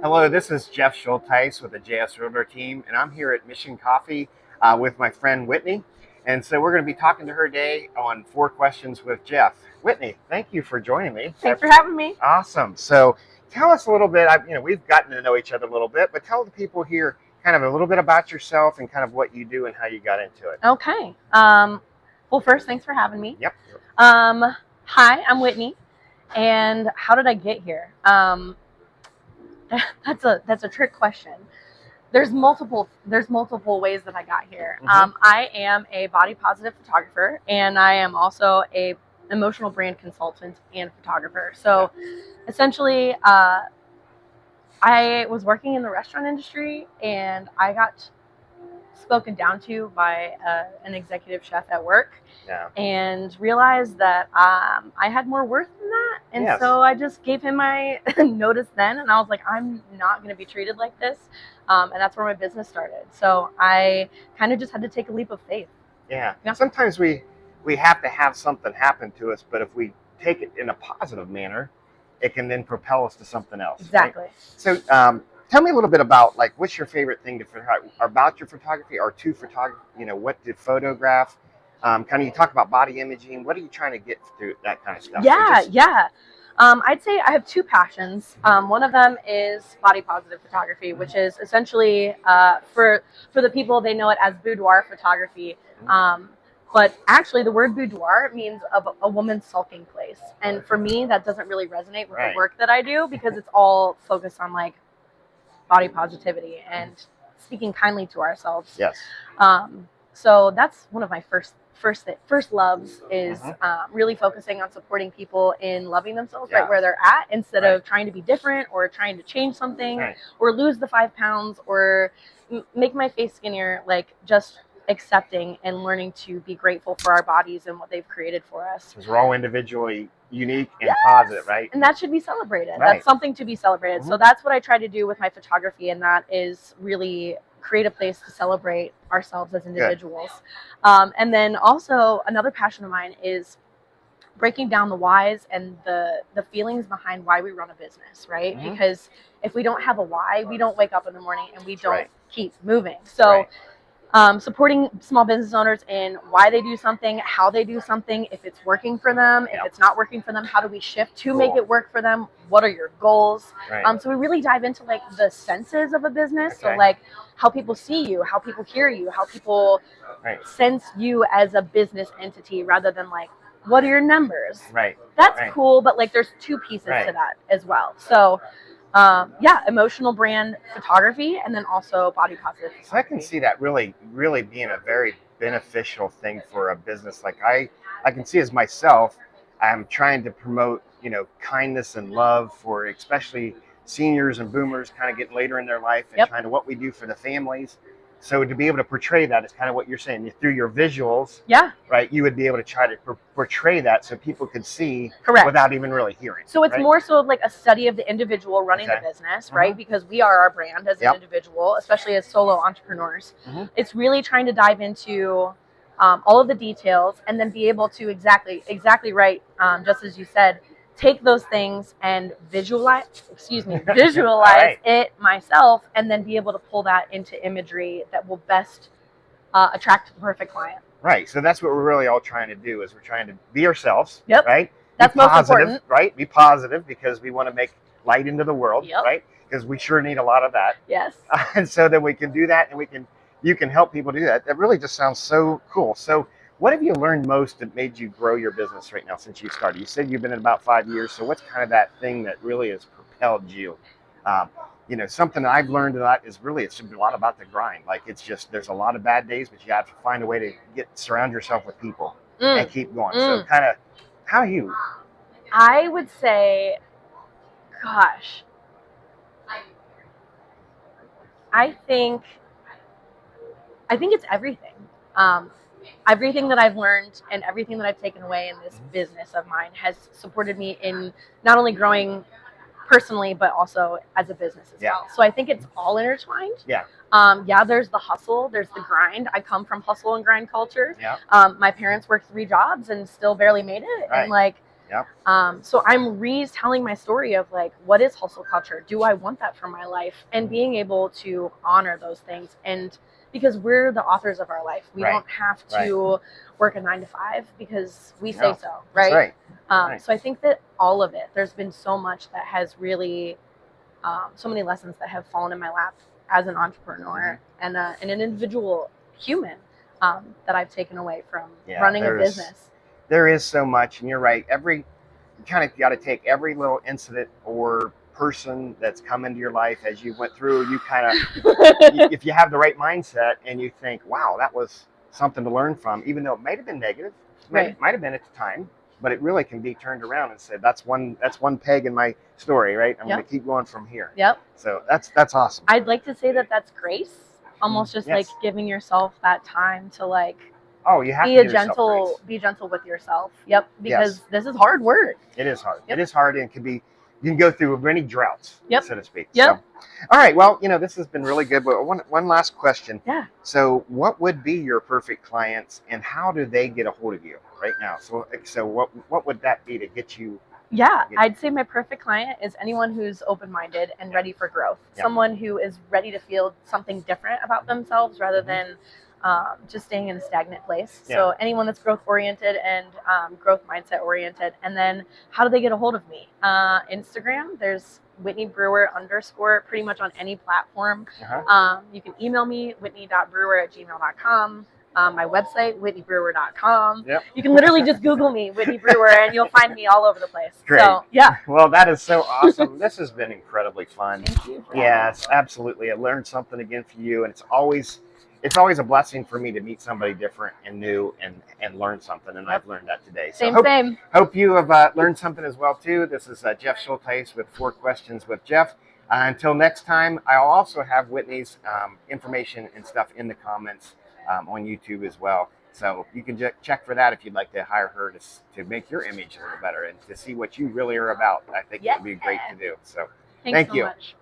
Hello, this is Jeff Schulteis with the JS Realtor team, and I'm here at Mission Coffee with my friend Whitney. And so we're going to be talking to her today on 4 questions with Jeff. Whitney, thank you for joining me. Thanks for having me. Awesome. So tell us a little bit. We've gotten to know each other a little bit, but tell the people here kind of a little bit about yourself and kind of what you do and how you got into it. Okay. Well, first, thanks for having me. Yep. Hi, I'm Whitney. And how did I get here? That's a trick question. There's multiple ways that I got here. I am a body positive photographer, and I am also a emotional brand consultant and photographer. So essentially, I was working in the restaurant industry, and I got spoken down to by an executive chef at work, and realized that I had more worth than that. And so I just gave him my notice then, and I was like, I'm not going to be treated like this. And that's where my business started. So I kind of just had to take a leap of faith. Yeah. Sometimes we have to have something happen to us, but if we take it in a positive manner, it can then propel us to something else. Exactly. Right? So tell me a little bit about, like, what's your favorite thing about your photography or to photography? What to photograph? Kind of, you talk about body imaging. What are you trying to get through that kind of stuff? I'd say I have two passions. One of them is body positive photography, which is essentially for the people, they know it as boudoir photography. But actually, the word boudoir means a woman's sulking place. And for me, that doesn't really resonate with the work that I do, because it's all focused on like body positivity and speaking kindly to ourselves. Yes. So that's one of my first loves is really focusing on supporting people in loving themselves right where they're at, instead of trying to be different or trying to change something or lose the 5 pounds or make my face skinnier. Like, just accepting and learning to be grateful for our bodies and what they've created for us. Because we're all individually unique and positive, right? And that should be celebrated. That's something to be celebrated. So that's what I try to do with my photography, and that is really create a place to celebrate ourselves as individuals. And then also another passion of mine is breaking down the whys and the feelings behind why we run a business, right? Because if we don't have a why, we don't wake up in the morning and we don't keep moving. So supporting small business owners in why they do something, how they do something, if it's working for them, if it's not working for them, how do we shift to make it work for them? What are your goals? So we really dive into like the senses of a business. So like how people see you, how people hear you, how people sense you as a business entity, rather than like, what are your numbers? That's cool, but like there's two pieces to that as well. So emotional brand photography, and then also body positive photography. So I can see that really being a very beneficial thing for a business. Like I can see as myself, I'm trying to promote, kindness and love for especially seniors and boomers kind of getting later in their life, and trying to what we do for the families. So to be able to portray that is kind of what you're saying through your visuals, right? You would be able to try to portray that so people could see without even really hearing. So it's more so like a study of the individual running the business, right? Because we are our brand as an individual, especially as solo entrepreneurs. It's really trying to dive into all of the details, and then be able to exactly right, just as you said, take those things and visualize it myself, and then be able to pull that into imagery that will best attract the perfect client. Right. So that's what we're really all trying to do, is we're trying to be ourselves, right? That's most important. Right? Be positive, because we want to make light into the world, right? Because we sure need a lot of that. Yes. And so that we can do that, and you can help people do that. That really just sounds so cool. So what have you learned most that made you grow your business right now since you started? You said you've been in about 5 years. So what's kind of that thing that really has propelled you? Something that I've learned a lot is really, it's a lot about the grind. Like, it's just, there's a lot of bad days, but you have to find a way to surround yourself with people and keep going. So kind of, how are you? I would say, gosh, I think it's everything. Everything that I've learned and everything that I've taken away in this business of mine has supported me in not only growing personally, but also as a business as well. So I think it's all intertwined. There's the hustle, there's the grind. I come from hustle and grind culture. My parents worked 3 jobs and still barely made it. And like, Yep. So I'm retelling my story of like, what is hustle culture? Do I want that for my life? And being able to honor those things. And because we're the authors of our life, we Right. don't have to work a 9 to 5 because we say so, That's right? right. So I think that all of it, there's been so much that has really, so many lessons that have fallen in my lap as an entrepreneur and an individual human that I've taken away from running a business. There is so much, and you're right. You kind of got to take every little incident or person that's come into your life as you went through. You kind of, if you have the right mindset and you think, wow, that was something to learn from, even though it might have been negative, might have been at the time, but it really can be turned around and said, that's one peg in my story, right? I'm going to keep going from here. Yep. So that's awesome. I'd like to say that that's grace, almost just like giving yourself that time to like, you have be gentle with yourself. Yep. Because this is hard work. It is hard. It is hard, and it can be, you can go through many droughts, so to speak. Yep. So, all right. Well, this has been really good, but one last question. Yeah. So what would be your perfect clients, and how do they get a hold of you right now? So what would that be to get you? Yeah, I'd say my perfect client is anyone who's open-minded and ready for growth. Someone who is ready to feel something different about themselves rather than just staying in a stagnant place. So anyone that's growth-oriented and growth mindset-oriented. And then how do they get a hold of me? Instagram, there's Whitney Brewer _ pretty much on any platform. You can email me, whitney.brewer@gmail.com. My website, whitneybrewer.com. You can literally just Google me, Whitney Brewer, and you'll find me all over the place. Great. So, yeah. Well, that is so awesome. This has been incredibly fun. Thank you. Yes, absolutely. I learned something again from you, and it's always a blessing for me to meet somebody different and new and learn something, and I've learned that today. So Same. Hope you have learned something as well, too. This is Jeff Schulteis with 4 Questions with Jeff. Until next time, I'll also have Whitney's information and stuff in the comments on YouTube as well. So you can check for that if you'd like to hire her to make your image a little better and to see what you really are about. I think it would be great to do. So Thanks so much.